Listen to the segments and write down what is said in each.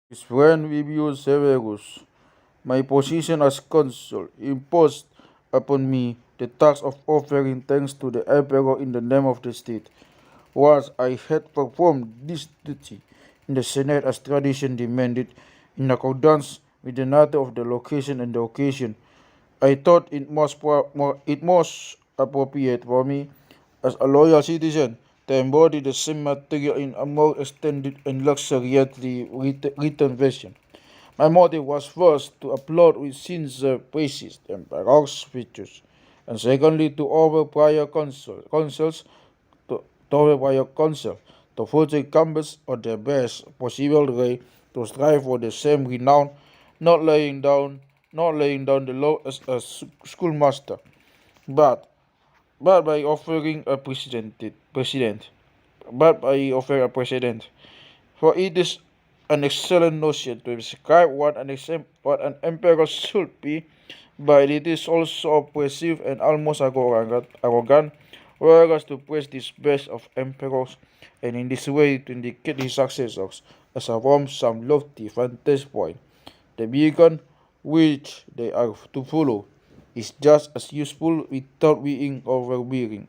His friend Vibius Severus, my position as consul, imposed upon me the task of offering thanks to the emperor in the name of the state. Once I had performed this duty in the Senate as tradition demanded, in accordance with the nature of the location and the occasion, I thought it most appropriate for me, as a loyal citizen, to embody the same material in a more extended and luxuriantly written version. My motive was first to applaud with sincere praises the emperor's virtues, and secondly to offer prior consuls to, to offer prior counsel to further canvas of the best possible way to strive for the same renown, not laying down the law as a schoolmaster, but but by offering a precedent, but by offering a precedent. For it is an excellent notion to describe what an emperor should be, but it is also oppressive and almost arrogant, whereas to praise this best of emperors, and in this way to indicate his successors as from some lofty vantage point. The beacon which they are to follow is just as useful without being overbearing.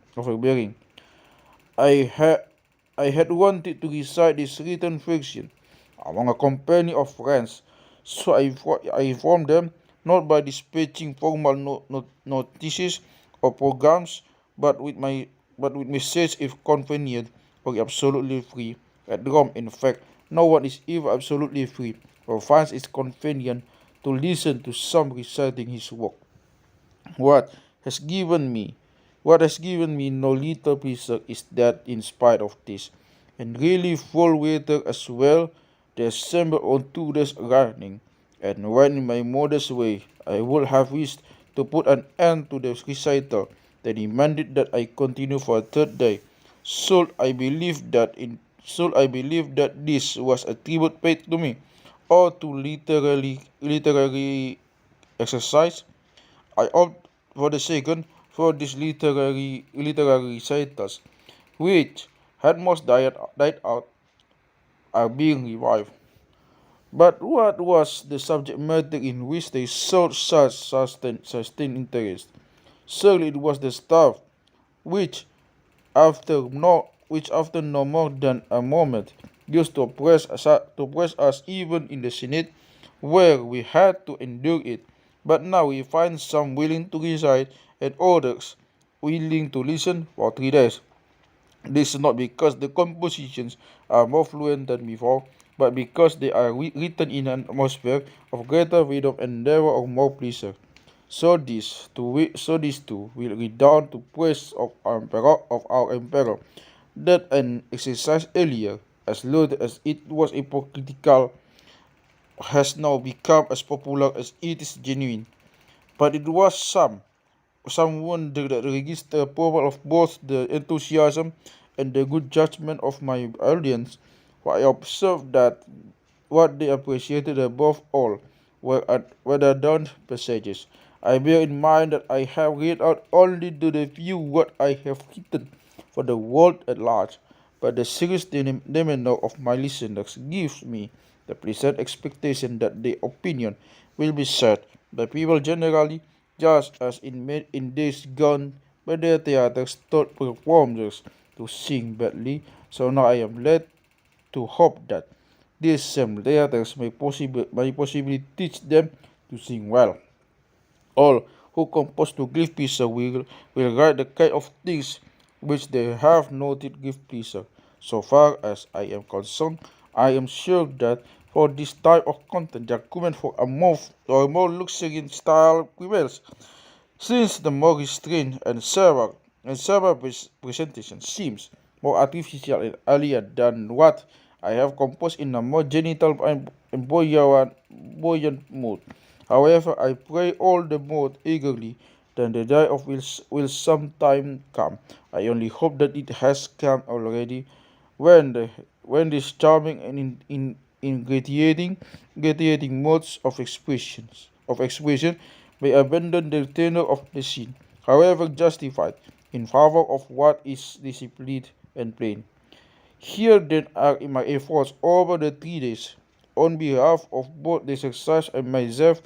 I had I had wanted to recite this written fiction among a company of friends, so I informed them not by dispatching formal notices or programs, but with my but with message if convenient or absolutely free. At Rome, in fact, no one is ever absolutely free, or finds it convenient to listen to some reciting his work. What has given me what has given me no little pleasure is that in spite of this, and really full weather as well, they assembled on 2 days running, and when in my modest way I would have wished to put an end to the recital, they demanded that I continue for a third day. Should I believe that this was a tribute paid to me, or to literary exercise? I opt for the second, for these literary recitals, which had most died out, are being revived. But what was the subject matter in which they showed such sustained interest? Surely it was the stuff which, after no more than a moment, used to oppress us even in the Senate, where we had to endure it. But now we find some willing to recite and others willing to listen for 3 days. This is not because the compositions are more fluent than before, but because they are written in an atmosphere of greater freedom and endeavor of more pleasure. So this too will redound to praise of our emperor, that an exercise earlier, as loaded as it was hypocritical, has now become as popular as it is genuine. But it was some wonder that registered approval of both the enthusiasm and the good judgment of my audience, for I observed that what they appreciated above all were the adorned passages. I bear in mind that I have read out only to the few what I have written for the world at large, but the serious demeanor of my listeners gives me the pleasant expectation that their opinion will be shared by people generally, just as in days gone by the theaters taught performers to sing badly. So now I am led to hope that these same theaters may possibly teach them to sing well. All who compose to give pleasure will write the kind of things which they have noted give pleasure. So far as I am concerned, I am sure that for this type of content, the argument for a more luxuriant style prevails, since the more restrained and several presentation seems more artificial and alien than what I have composed in a more genital and buoyant mood. However, I pray all the more eagerly that the day of will sometime come. I only hope that it has come already, when these charming and ingratiating modes of expression may abandon the tenor of the scene, however justified, in favor of what is disciplined and plain. Here then are my efforts over the 3 days. on behalf of both the exercise and myself,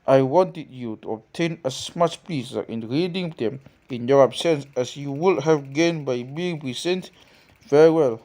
I wanted you to obtain as much pleasure in reading them in your absence as you would have gained by being present. Farewell.